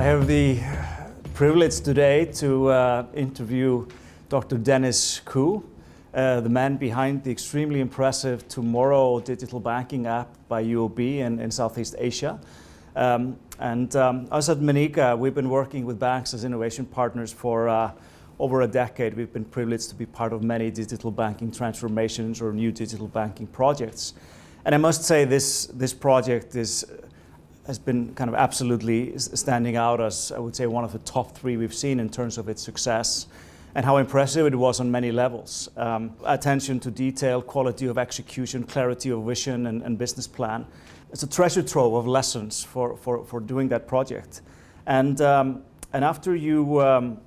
I have the privilege today to interview Dr. Dennis Khoo, the man behind the extremely impressive Tomorrow digital banking app by UOB in Southeast Asia. Us at Meniga, we've been working with banks as innovation partners for over a decade. We've been privileged to be part of many digital banking transformations or new digital banking projects. And I must say this project has been kind of absolutely standing out as, I would say, one of the top three we've seen in terms of its success and how impressive it was on many levels. Attention to detail, quality of execution, clarity of vision and business plan. It's a treasure trove of lessons for doing that project. And after you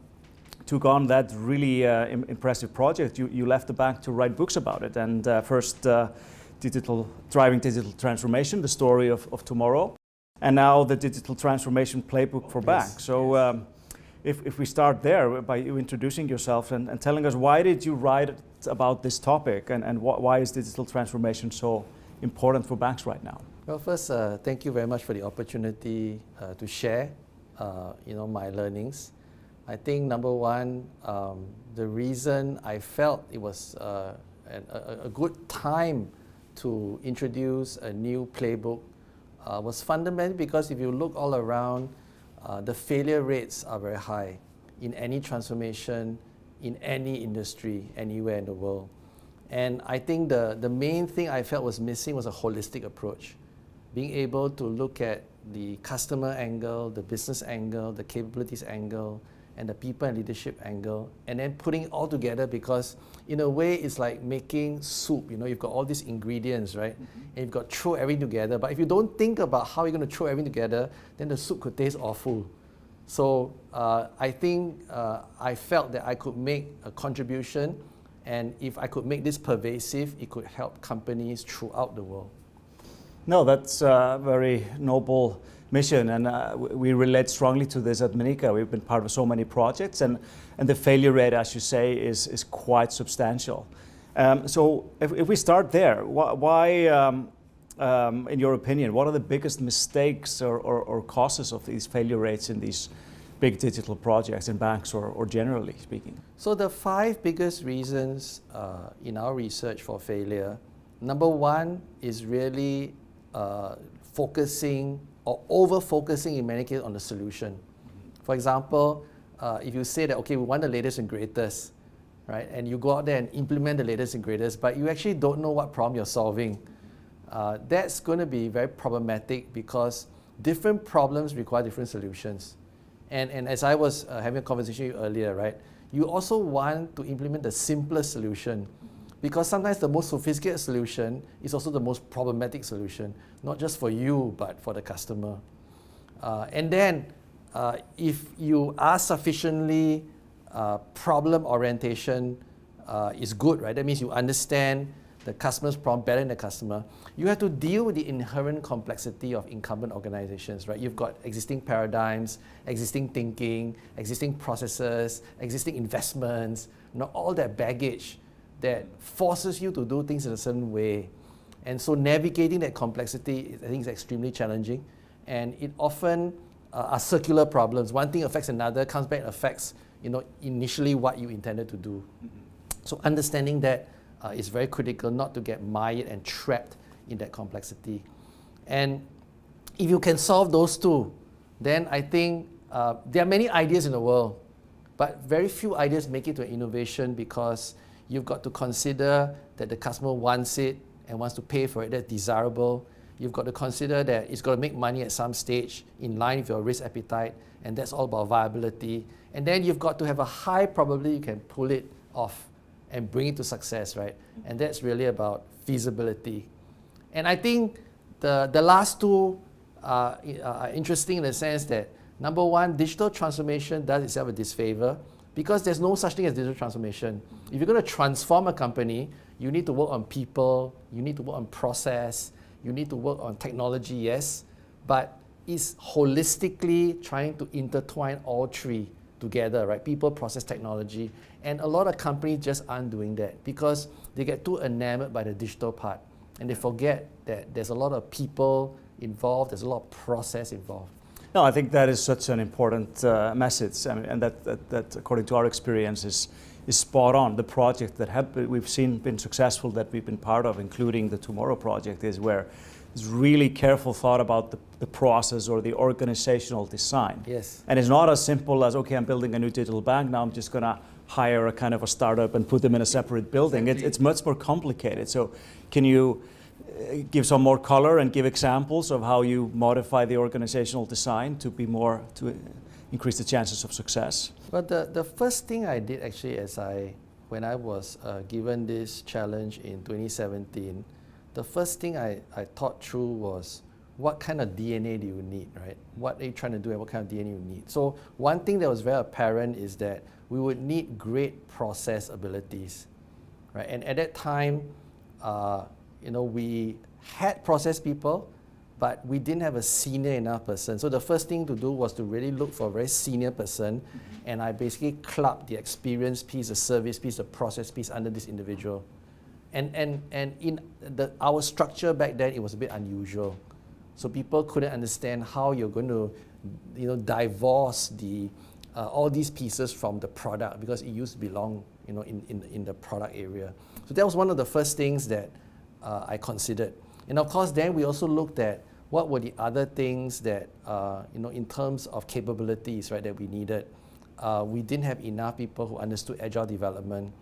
took on that really impressive project, you left the bank to write books about it. And first, Driving Digital Transformation, the story of tomorrow. And now the Digital Transformation Playbook for banks. So if we start there by you introducing yourself and telling us why did you write about this topic and why is digital transformation so important for banks right now? Well, first, thank you very much for the opportunity to share my learnings. I think number one, the reason I felt it was a good time to introduce a new playbook was fundamentally because if you look all around, the failure rates are very high in any transformation, in any industry, anywhere in the world. And I think the main thing I felt was missing was a holistic approach. Being able to look at the customer angle, the business angle, the capabilities angle, and the people and leadership angle, and then putting it all together because in a way it's like making soup. You've got all these ingredients, right? And you've got to throw everything together. But if you don't think about how you're going to throw everything together, then the soup could taste awful. So I think I felt that I could make a contribution, and if I could make this pervasive, it could help companies throughout the world. No, that's a very noble mission, and we relate strongly to this at Meniga. We've been part of so many projects, and the failure rate, as you say, is quite substantial. So if we start there, why, in your opinion, what are the biggest mistakes or causes of these failure rates in these big digital projects in banks or generally speaking? So the 5 biggest reasons in our research for failure, number one is really focusing or over-focusing in many cases on the solution. For example, if you say that, okay, we want the latest and greatest, right? And you go out there and implement the latest and greatest, but you actually don't know what problem you're solving. That's going to be very problematic because different problems require different solutions. And as I was having a conversation with you earlier, right? You also want to implement the simplest solution because sometimes the most sophisticated solution is also the most problematic solution, not just for you, but for the customer. And then, if you are sufficiently problem orientation is good, right? That means you understand the customer's problem better than the customer. You have to deal with the inherent complexity of incumbent organizations, right? You've got existing paradigms, existing thinking, existing processes, existing investments, all that baggage that forces you to do things in a certain way. And so navigating that complexity, I think, is extremely challenging. And it often are circular problems. One thing affects another, comes back and affects initially what you intended to do. So understanding that is very critical, not to get mired and trapped in that complexity. And if you can solve those two, then I think there are many ideas in the world, but very few ideas make it to an innovation because you've got to consider that the customer wants it and wants to pay for it, that's desirable. You've got to consider that it's got to make money at some stage in line with your risk appetite, and that's all about viability. And then you've got to have a high probability you can pull it off and bring it to success, right? And that's really about feasibility. And I think the last two are interesting in the sense that, number one, digital transformation does itself a disfavor because there's no such thing as digital transformation. If you're going to transform a company, you need to work on people, you need to work on process, you need to work on technology, yes, but it's holistically trying to intertwine all three together, right? People, process, technology. And a lot of companies just aren't doing that because they get too enamored by the digital part and they forget that there's a lot of people involved, there's a lot of process involved. No, I think that is such an important message, and that according to our experience is spot on. The project that we've seen been successful, that we've been part of, including the Tomorrow project, is where there's really careful thought about the process or the organizational design. Yes. And it's not as simple as, okay, I'm building a new digital bank, now I'm just going to hire a kind of a startup and put them in a separate building. Exactly. It's much more complicated. So can you give some more color and give examples of how you modify the organizational design to increase the chances of success? But the first thing I did actually, when I was given this challenge in 2017, the first thing I thought through was, what kind of DNA do you need, right? What are you trying to do and what kind of DNA you need? So one thing that was very apparent is that we would need great process abilities, right? And at that time, we had process people, but we didn't have a senior enough person. So the first thing to do was to really look for a very senior person, and I basically clubbed the experience piece, the service piece, the process piece under this individual. And in our structure back then, it was a bit unusual. So people couldn't understand how you're going to, divorce all these pieces from the product, because it used to belong, in the product area. So that was one of the first things that I considered. And of course, then we also looked at what were the other things that, in terms of capabilities, right, that we needed. We didn't have enough people who understood agile development.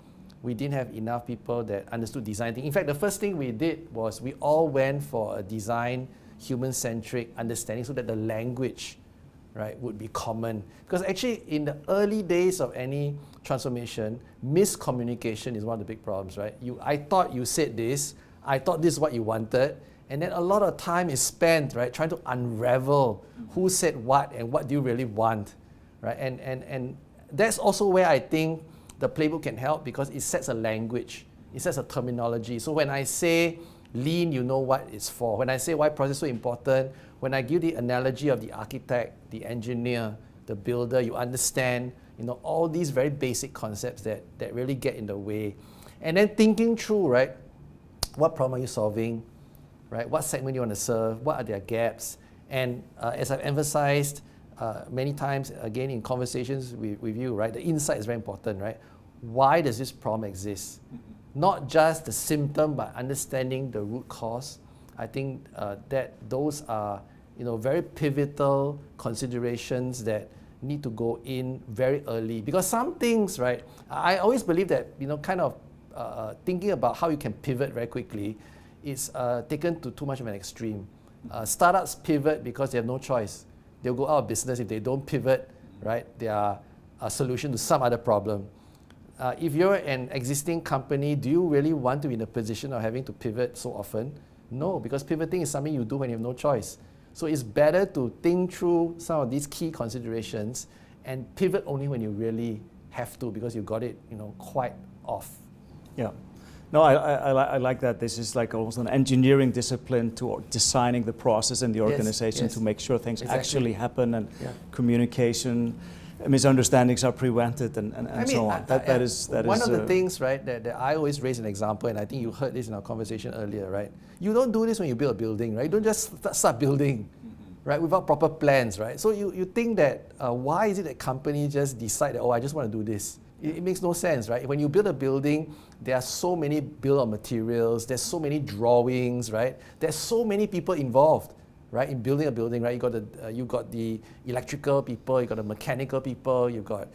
We didn't have enough people that understood design thinking. In fact, the first thing we did was we all went for a design, human-centric understanding so that the language, right, would be common. Because actually, in the early days of any transformation, miscommunication is one of the big problems, right? I thought you said this, I thought this is what you wanted, and then a lot of time is spent, right, trying to unravel who said what and what do you really want, right? And that's also where I think the Playbook can help, because it sets a language, it sets a terminology. So when I say lean, you know what it's for. When I say why process is so important, when I give the analogy of the architect, the engineer, the builder, you understand, all these very basic concepts that really get in the way. And then thinking through, right, what problem are you solving, right? What segment you want to serve? What are their gaps? And as I've emphasized many times, again, in conversations with you, right, the insight is very important, right? Why does this problem exist? Not just the symptom, but understanding the root cause. I think that those are very pivotal considerations that need to go in very early. Because some things, right, I always believe that thinking about how you can pivot very quickly is taken to too much of an extreme. Startups pivot because they have no choice. They'll go out of business if they don't pivot, right? They are a solution to some other problem. If you're an existing company, do you really want to be in a position of having to pivot so often? No, because pivoting is something you do when you have no choice. So it's better to think through some of these key considerations and pivot only when you really have to, because you got it, quite off. Yeah. No, I like that. This is like almost an engineering discipline to designing the process in the organization to make sure things actually happen, and communication, misunderstandings are prevented, and so on. That is one of the things, right, that I always raise an example, and I think you heard this in our conversation earlier, right? You don't do this when you build a building, right? You don't just start building, right, without proper plans, right? So you think that why is it that companies just decide that, I just want to do this? It makes no sense, right? When you build a building, there are so many bill of materials, there's so many drawings, right? There's so many people involved, right, in building a building, right? You got the electrical people, you got the mechanical people, you've got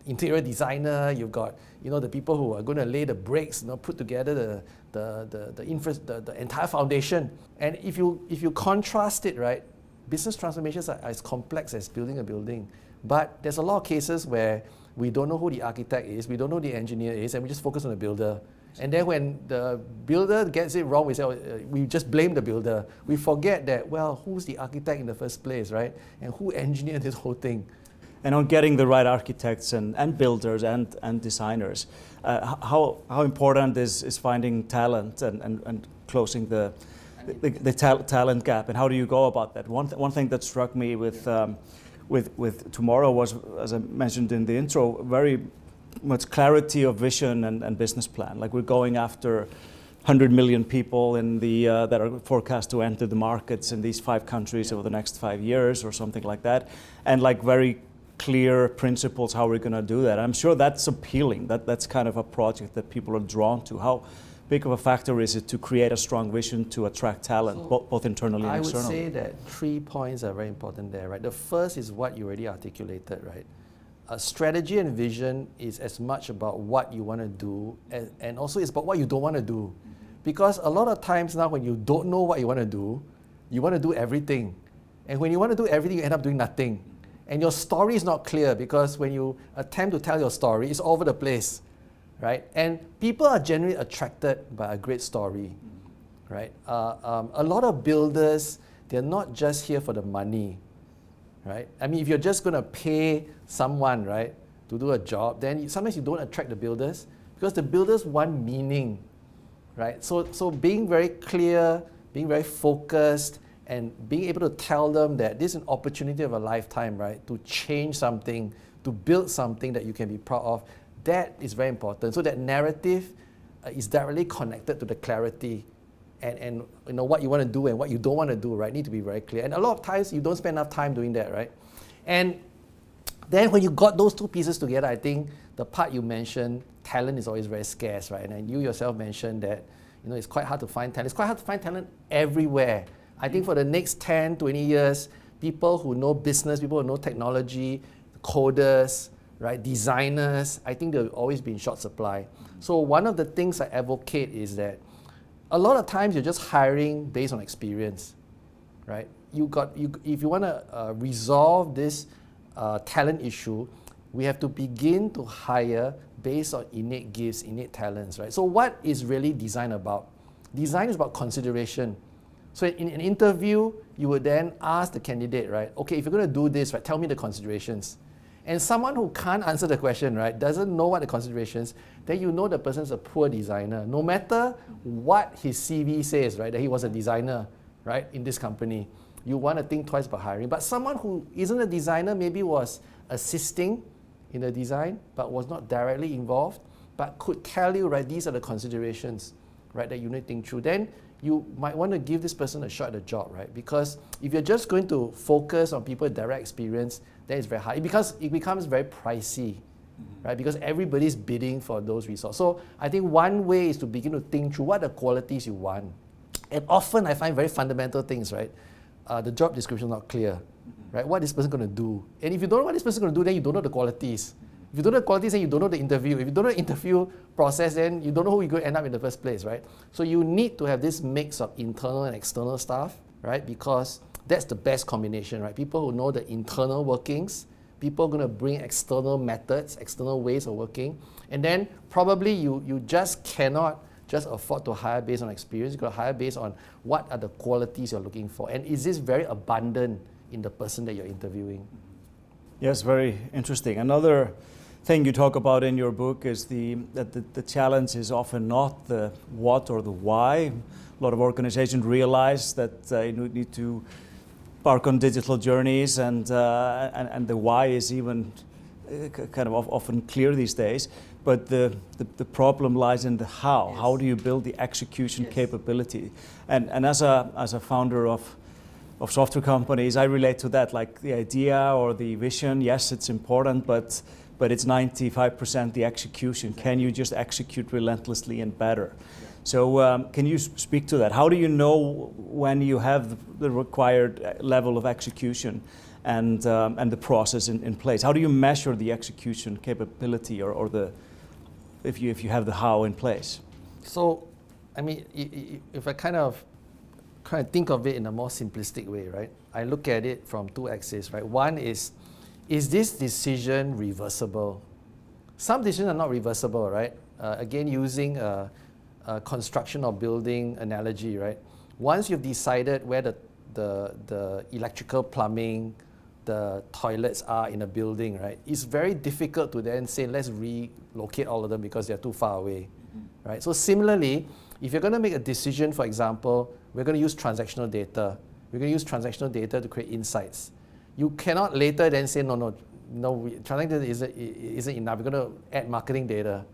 interior designer, you've got the people who are going to lay the bricks, put together the entire foundation. And if you contrast it, right, business transformations are as complex as building a building. But there's a lot of cases where we don't know who the architect is, we don't know who the engineer is, and we just focus on the builder. And then when the builder gets it wrong, we say, we just blame the builder. We forget that, who's the architect in the first place, right? And who engineered this whole thing? And on getting the right architects and builders and designers, how important is finding talent and closing the talent gap, and how do you go about that? One thing that struck me with Tomorrow was, as I mentioned in the intro, very much clarity of vision and business plan. Like, we're going after 100 million people in the that are forecast to enter the markets in these 5 countries over the next 5 years or something like that, and like very clear principles how we're going to do that. I'm sure that's appealing. That's kind of a project that people are drawn to. How big of a factor is it to create a strong vision to attract talent, both internally and externally? I would say that 3 points are very important there, right? The first is what you already articulated, right? Strategy and vision is as much about what you want to do, and also it's about what you don't want to do. Because a lot of times now when you don't know what you want to do everything. And when you want to do everything, you end up doing nothing. And your story is not clear because when you attempt to tell your story, it's all over the place, right? And people are generally attracted by a great story, right? A lot of builders, they're not just here for the money, right? I mean, if you're just going to pay someone, right, to do a job, then sometimes you don't attract the builders because the builders want meaning, right? So being very clear, being very focused, and being able to tell them that this is an opportunity of a lifetime, right, to change something, to build something that you can be proud of, that is very important. So that narrative is directly connected to the clarity and you know what you want to do and what you don't want to do, right, need to be very clear. And a lot of times you don't spend enough time doing that, right? And then when you got those 2 pieces together, I think the part you mentioned, talent is always very scarce, right? And you yourself mentioned that, you know, it's quite hard to find talent. It's quite hard to find talent everywhere. I think for the next 10, 20 years, people who know business, people who know technology, coders, right, designers, I think they'll always be in short supply. So one of the things I advocate is that a lot of times you're just hiring based on experience, right? If you want to resolve this talent issue, we have to begin to hire based on innate gifts, innate talents, right? So what is really design about? Design is about consideration. So in an interview, you would then ask the candidate, right, okay, if you're going to do this, right, tell me the considerations. And someone who can't answer the question, right, doesn't know what the considerations, then you know the person's a poor designer. No matter what his CV says, right, that he was a designer, right, in this company, you want to think twice about hiring. But someone who isn't a designer, maybe was assisting in the design, but was not directly involved, but could tell you, right, these are the considerations, right, that you need to think through. Then you might want to give this person a shot at the job, right? Because if you're just going to focus on people with direct experience, then it's very hard. It becomes very pricey, right? Because everybody's bidding for those resources. So I think one way is to begin to think through what are the qualities you want. And often I find very fundamental things, right? The job description is not clear, right? What is this person going to do? And if you don't know what this person is going to do, then you don't know the qualities. If you don't know the qualities, then you don't know the interview. If you don't know the interview process, then you don't know who you're going to end up in the first place, right? So you need to have this mix of internal and external stuff, right? Because that's the best combination, right? People who know the internal workings, people are going to bring external methods, external ways of working, and then probably you just cannot just afford to hire based on experience. You've got to hire based on what are the qualities you're looking for, and is this very abundant in the person that you're interviewing? Yes, very interesting. Another thing you talk about in your book is that the challenge is often not the what or the why. A lot of organizations realize that you need to embark on digital journeys, and the why is even kind of often clear these days. But the problem lies in the how. Yes. How do you build the execution capability? And as a founder of software companies, I relate to that. Like the idea or the vision, yes, it's important, but it's 95% the execution. Can you just execute relentlessly and better? Yeah. So can you speak to that? How do you know when you have the required level of execution and the process in place? How do you measure the execution capability or the if you have the how in place? So, I mean, if I kind of think of it in a more simplistic way, right? I look at it from 2 axes, right? One is this decision reversible? Some decisions are not reversible, right? Again, using a construction or building analogy, right? Once you've decided where the electrical, plumbing, the toilets are in a building, right? It's very difficult to then say, let's relocate all of them because they're too far away, right? So similarly, if you're going to make a decision, for example, we're going to use transactional data. We're going to use transactional data to create insights. You cannot later then say, no, transactional data isn't enough. We're going to add marketing data,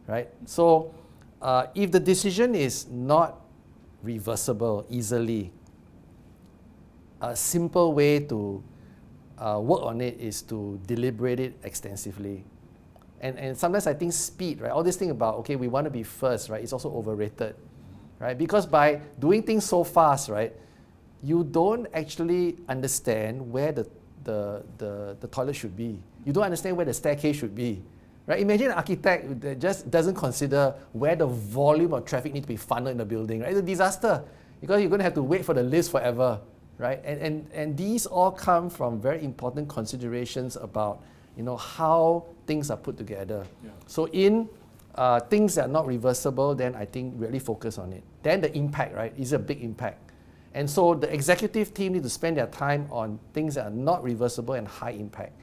right? So if the decision is not reversible easily, a simple way to work on it is to deliberate it extensively. And sometimes I think speed, right? All this thing about, okay, we want to be first, right? It's also overrated, right? Because by doing things so fast, right, you don't actually understand where the toilet should be. You don't understand where the staircase should be, right? Imagine an architect that just doesn't consider where the volume of traffic needs to be funneled in the building, right? It's a disaster because you're going to have to wait for the lifts forever, right? And these all come from very important considerations about, you know, how things are put together. Yeah. So in things that are not reversible, then I think really focus on it. Then the impact, right, is a big impact. And so the executive team need to spend their time on things that are not reversible and high impact.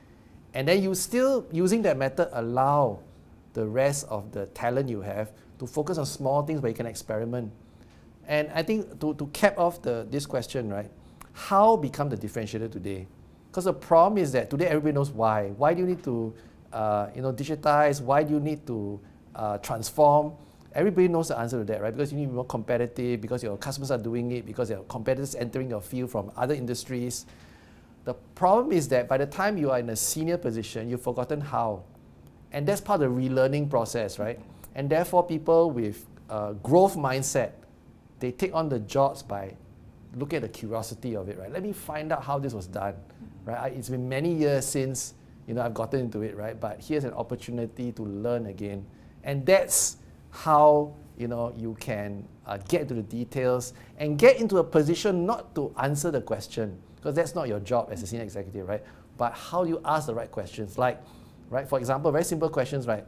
And then you still, using that method, allow the rest of the talent you have to focus on small things where you can experiment. And I think to cap off this question, right, how become the differentiator today? Because the problem is that today everybody knows why. Why do you need to digitize? Why do you need to transform? Everybody knows the answer to that, right? Because you need to be more competitive, because your customers are doing it, because your competitors entering your field from other industries. The problem is that by the time you are in a senior position, you've forgotten how. And that's part of the relearning process, right? And therefore people with growth mindset, they take on the jobs by looking at the curiosity of it, right? Let me find out how this was done, right? It's been many years since, you know, I've gotten into it, right? But here's an opportunity to learn again. And that's how, you know, you can get into the details and get into a position not to answer the question, because that's not your job as a senior executive, right? But how you ask the right questions. Like, right, for example, very simple questions, right?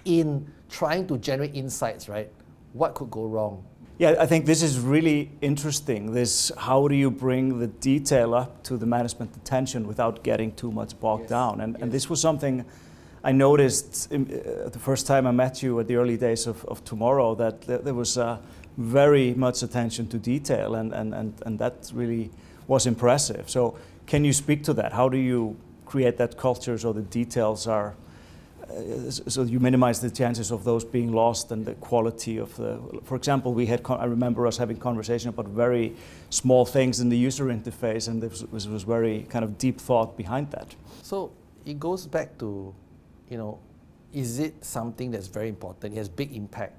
In trying to generate insights, right? What could go wrong? Yeah, I think this is really interesting. This, how do you bring the detail up to the management attention without getting too much bogged down? And this was something I noticed the first time I met you at the early days of Tomorrow, that there was very much attention to detail, and that really was impressive. So can you speak to that? How do you create that culture so the details are, so you minimize the chances of those being lost and the quality of the, for example, I remember us having conversation about very small things in the user interface, and this was very kind of deep thought behind that. So it goes back to, you know, is it something that's very important? It has big impact,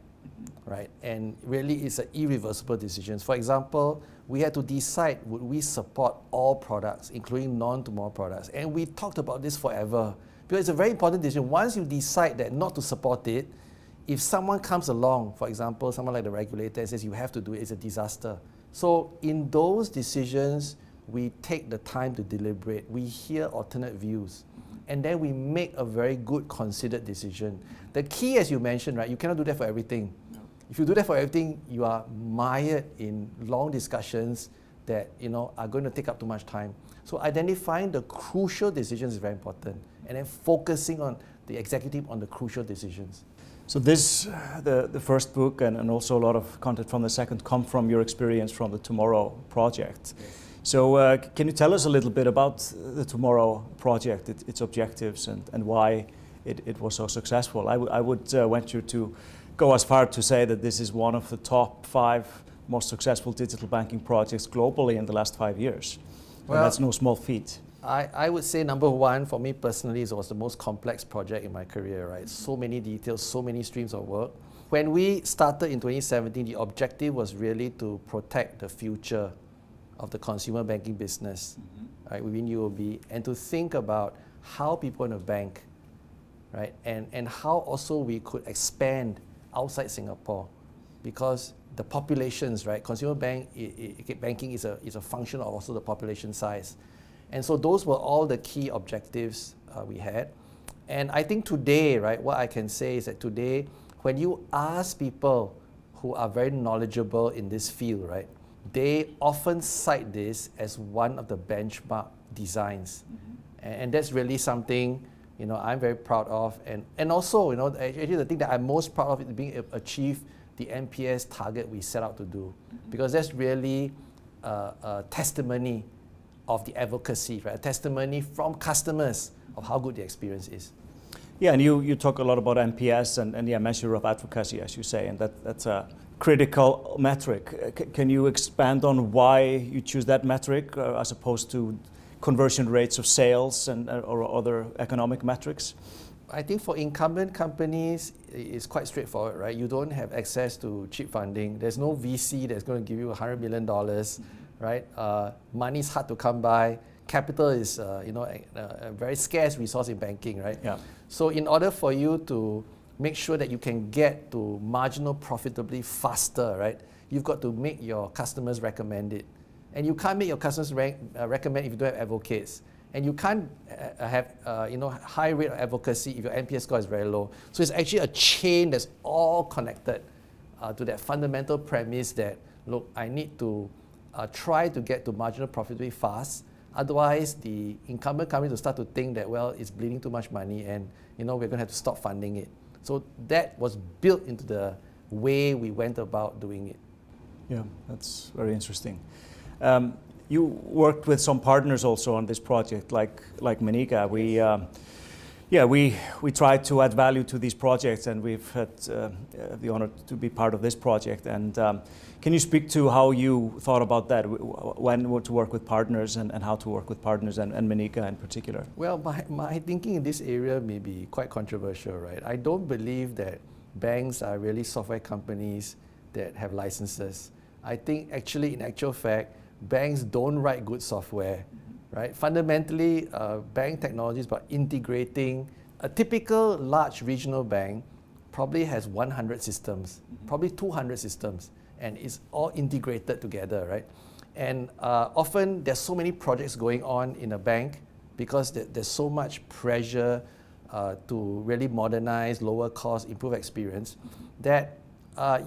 right? And really it's an irreversible decision. For example, we had to decide, would we support all products, including non-Tomorrow products? And we talked about this forever, because it's a very important decision. Once you decide that not to support it, if someone comes along, for example, someone like the regulator, and says you have to do it, it's a disaster. So in those decisions, we take the time to deliberate. We hear alternate views. And then we make a very good, considered decision. The key, as you mentioned, right, you cannot do that for everything. No. If you do that for everything, you are mired in long discussions that, you know, are going to take up too much time. So identifying the crucial decisions is very important, and then focusing on the executive on the crucial decisions. So this, the first book and also a lot of content from the second come from your experience from the Tomorrow project. Yes. So can you tell us a little bit about the Tomorrow project, its objectives, and why it was so successful? I would venture to go as far to say that this is one of the top 5 most successful digital banking projects globally in the last 5 years. Well, and that's no small feat. I would say number 1 for me personally, it was the most complex project in my career, right? So many details, so many streams of work. When we started in 2017, the objective was really to protect the future of the consumer banking business, right, within UOB, and to think about how people in a bank, right, and how also we could expand outside Singapore, because the populations, right, consumer banking is a function of also the population size. And so those were all the key objectives we had. And I think today, right, what I can say is that today, when you ask people who are very knowledgeable in this field, right, they often cite this as one of the benchmark designs. And that's really something, you know, I'm very proud of. And also, you know, actually the thing that I'm most proud of is being able to achieve the NPS target we set out to do. Because that's really a testimony of the advocacy, right? A testimony from customers of how good the experience is. Yeah, and you talk a lot about NPS and yeah, measure of advocacy, as you say, and that's a critical metric. Can you expand on why you choose that metric as opposed to conversion rates of sales and or other economic metrics? I think for incumbent companies, it's quite straightforward, right? You don't have access to cheap funding. There's no VC that's going to give you $100 million, right? Money is hard to come by. Capital is, a very scarce resource in banking, right? Yeah. So in order for you to make sure that you can get to marginal profitably faster, right? You've got to make your customers recommend it. And you can't make your customers recommend if you don't have advocates. And you can't have high rate of advocacy if your NPS score is very low. So it's actually a chain that's all connected to that fundamental premise that, look, I need to try to get to marginal profitability fast. Otherwise, the incumbent company will start to think that, well, it's bleeding too much money and we're going to have to stop funding it. So that was built into the way we went about doing it. Yeah, that's very interesting. You worked with some partners also on this project, like Meniga. We tried to add value to these projects, and we've had the honor to be part of this project. And can you speak to how you thought about that, when to work with partners and how to work with partners and Meniga in particular? Well, my thinking in this area may be quite controversial, right? I don't believe that banks are really software companies that have licenses. I think actually, in actual fact, banks don't write good software, right? Fundamentally, bank technology is about integrating. A typical large regional bank probably has 100 systems, probably 200 systems, and it's all integrated together, right? And often there's so many projects going on in a bank because there's so much pressure to really modernize, lower cost, improve experience, that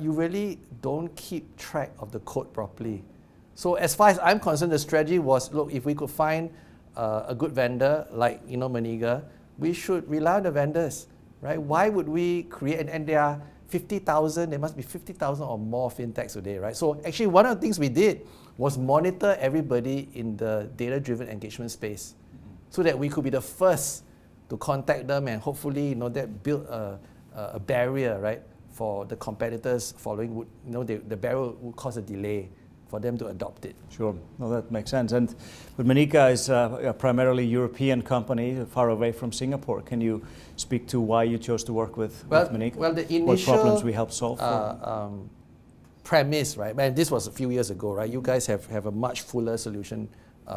you really don't keep track of the code properly. So as far as I'm concerned, the strategy was, look, if we could find a good vendor like Meniga, we should rely on the vendors, right? Why would we create, and there are 50,000, there must be 50,000 or more fintechs today, right? So actually one of the things we did was monitor everybody in the data-driven engagement space so that we could be the first to contact them, and hopefully that built a barrier, right, for the competitors following. The barrier would cause a delay for them to adopt it. Sure, well, that makes sense. But Monika is a primarily European company, far away from Singapore. Can you speak to why you chose to work with Monika? Well, the initial what problems we help solve? Premise, right? And this was a few years ago, right? You guys have a much fuller solution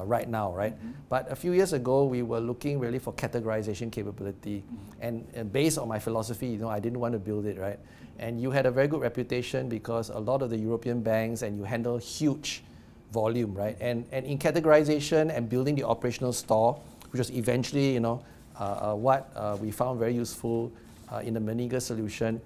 right now, right? Mm-hmm. But a few years ago, we were looking really for categorization capability, and based on my philosophy, I didn't want to build it, right? And you had a very good reputation because a lot of the European banks, and you handle huge volume, right? And in categorization and building the operational store, which was eventually, what we found very useful in the Meniga solution,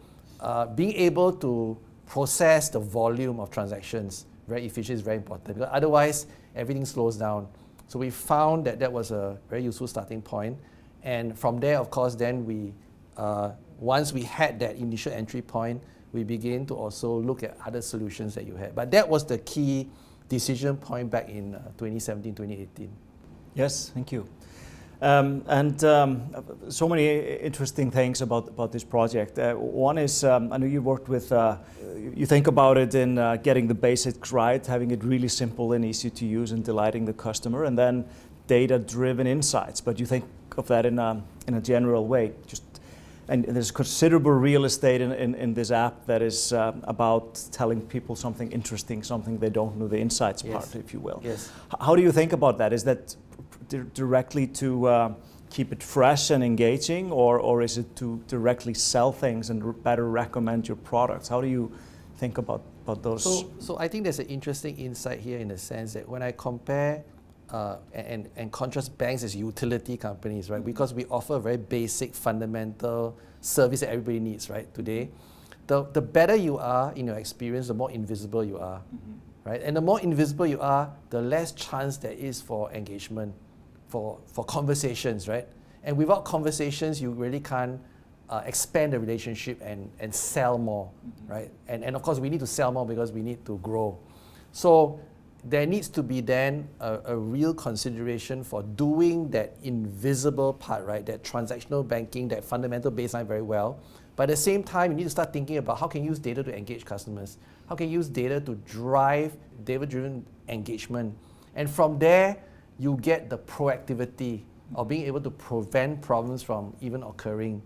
being able to process the volume of transactions very efficient is very important, because otherwise everything slows down. So we found that was a very useful starting point. And from there, of course, then we, once we had that initial entry point, we began to also look at other solutions that you had. But that was the key decision point back in 2017, 2018. Yes, thank you. So many interesting things about this project. One is, I know you worked with, you think about it in getting the basics right, having it really simple and easy to use and delighting the customer, and then data-driven insights. But you think of that in a general way. And there's considerable real estate in this app that is about telling people something interesting, something they don't know, the insights part, if you will. Yes. How do you think about that? Is that directly to keep it fresh and engaging, or is it to directly sell things and better recommend your products? How do you think about those? So I think there's an interesting insight here in the sense that when I compare and contrast banks as utility companies, right? Because we offer a very basic, fundamental service that everybody needs, right? Today, the better you are in your experience, the more invisible you are, right? And the more invisible you are, the less chance there is for engagement, for conversations, right? And without conversations, you really can't expand the relationship and sell more, right? And of course, we need to sell more because we need to grow. So there needs to be then a real consideration for doing that invisible part, right? That transactional banking, that fundamental baseline very well. But at the same time, you need to start thinking about how can you use data to engage customers? How can you use data to drive data-driven engagement? And from there, you get the proactivity of being able to prevent problems from even occurring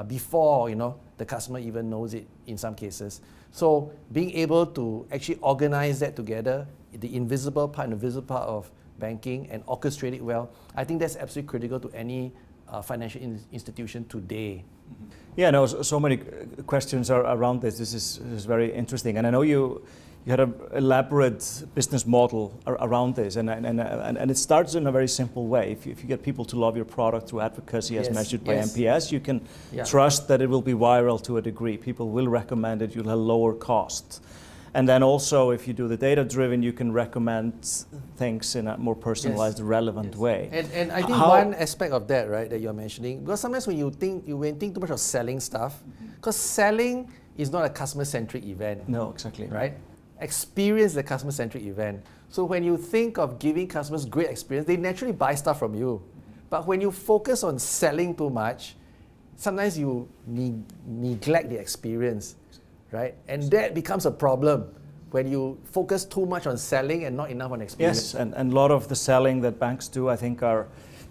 before the customer even knows it in some cases. So being able to actually organize that together, the invisible part and the visible part of banking, and orchestrate it well, I think that's absolutely critical to any financial institution today. Yeah, no, so many questions are around this. This is very interesting, and I know you had an elaborate business model around this, and it starts in a very simple way. If you get people to love your product through advocacy as measured by NPS, you can trust that it will be viral to a degree. People will recommend it, you'll have lower cost. And then also, if you do the data-driven, you can recommend things in a more personalized, relevant way. And I think one aspect of that, right, that you're mentioning, because sometimes when you think too much of selling stuff, because selling is not a customer-centric event. No, exactly. Right? Experience is a customer-centric event. So when you think of giving customers great experience, they naturally buy stuff from you. But when you focus on selling too much, sometimes you neglect the experience. Right? And that becomes a problem when you focus too much on selling and not enough on experience. Yes, and a lot of the selling that banks do, I think, are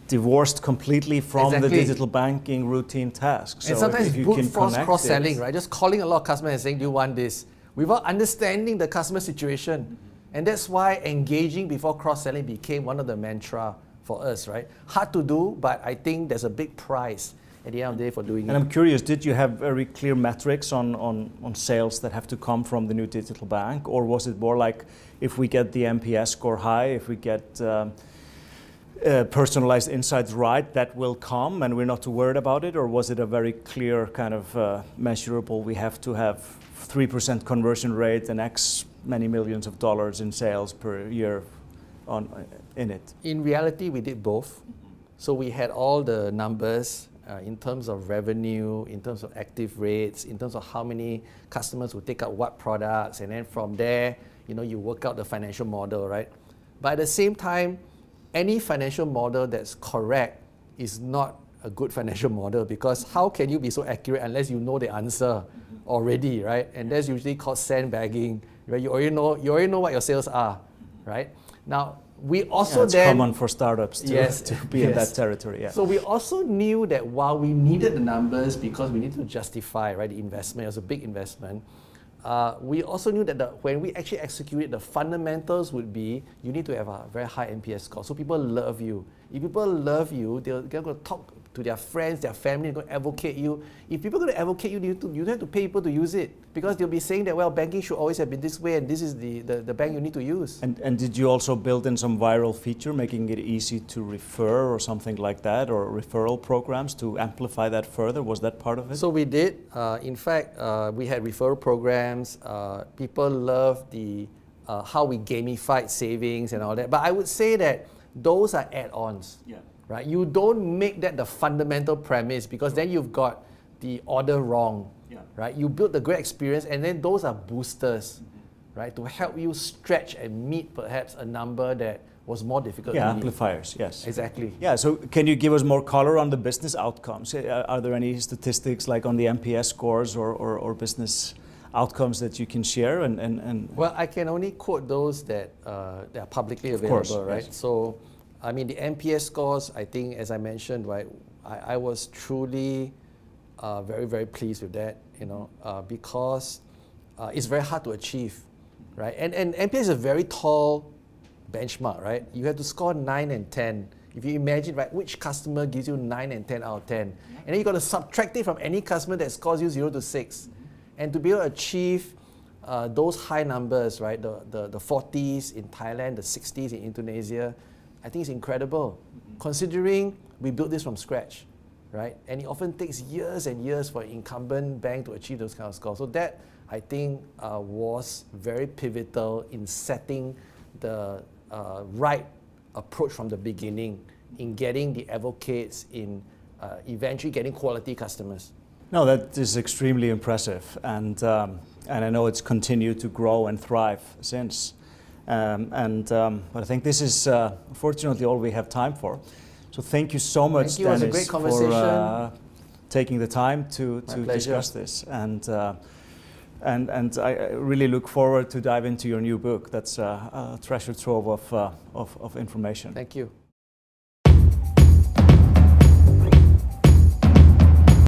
divorced completely from the digital banking routine tasks. And so sometimes brute force cross-selling, right? Just calling a lot of customers and saying, do you want this? Without understanding the customer situation. And that's why engaging before cross-selling became one of the mantra for us, right? Hard to do, but I think there's a big prize at the end of the day for doing it. And I'm curious, did you have very clear metrics on sales that have to come from the new digital bank? Or was it more like, if we get the NPS score high, if we get personalized insights right, that will come and we're not too worried about it? Or was it a very clear kind of measurable, we have to have 3% conversion rate and X many millions of dollars in sales per year in it? In reality, we did both. So we had all the numbers in terms of revenue, in terms of active rates, in terms of how many customers will take out what products, and then from there, you work out the financial model, right? But at the same time, any financial model that's correct is not a good financial model, because how can you be so accurate unless you know the answer already, right? And that's usually called sandbagging, right? You already know what your sales are, right? Now, we also it's common for startups to be in that territory. Yeah. So we also knew that while we needed the numbers because we needed to justify, right, the investment, it was a big investment, we also knew that when we actually executed, the fundamentals would be you need to have a very high NPS score. So people love you. If people love you, they're going to talk to their friends, their family, they're going to advocate you. If people are going to advocate you, you don't have to pay people to use it, because they'll be saying that, well, banking should always have been this way and this is the bank you need to use. And did you also build in some viral feature, making it easy to refer or something like that, or referral programs to amplify that further? Was that part of it? So we did. In fact, we had referral programs. People loved the how we gamified savings and all that. But I would say that those are add-ons. Yeah. Right? You don't make that the fundamental premise, because then you've got the order wrong. Yeah. Right? You build the great experience, and then those are boosters, right? To help you stretch and meet perhaps a number that was more difficult. Yeah, amplifiers, yes. Exactly. Yeah, so can you give us more color on the business outcomes? Are there any statistics like on the NPS scores or business outcomes that you can share? Well, I can only quote those that are publicly available, right? Yes. So, I mean, the NPS scores, I think, as I mentioned, right, I was truly very, very pleased with that, because it's very hard to achieve, right? And NPS is a very tall benchmark, right? You have to score 9 and 10. If you imagine, right, which customer gives you 9 and 10 out of 10, and then you got to subtract it from any customer that scores you 0 to 6. And to be able to achieve those high numbers, right, the 40s in Thailand, the 60s in Indonesia, I think it's incredible, considering we built this from scratch, right? And it often takes years and years for an incumbent bank to achieve those kind of scores. So that, I think, was very pivotal in setting the right approach from the beginning in getting the advocates, in eventually getting quality customers. No, that is extremely impressive, and I know it's continued to grow and thrive since. But I think this is unfortunately all we have time for. So thank you so much, Thank you. It was a Dennis, great conversation. for taking the time to pleasure. discuss this. And I really look forward to dive into your new book. That's a treasure trove of information. Thank you.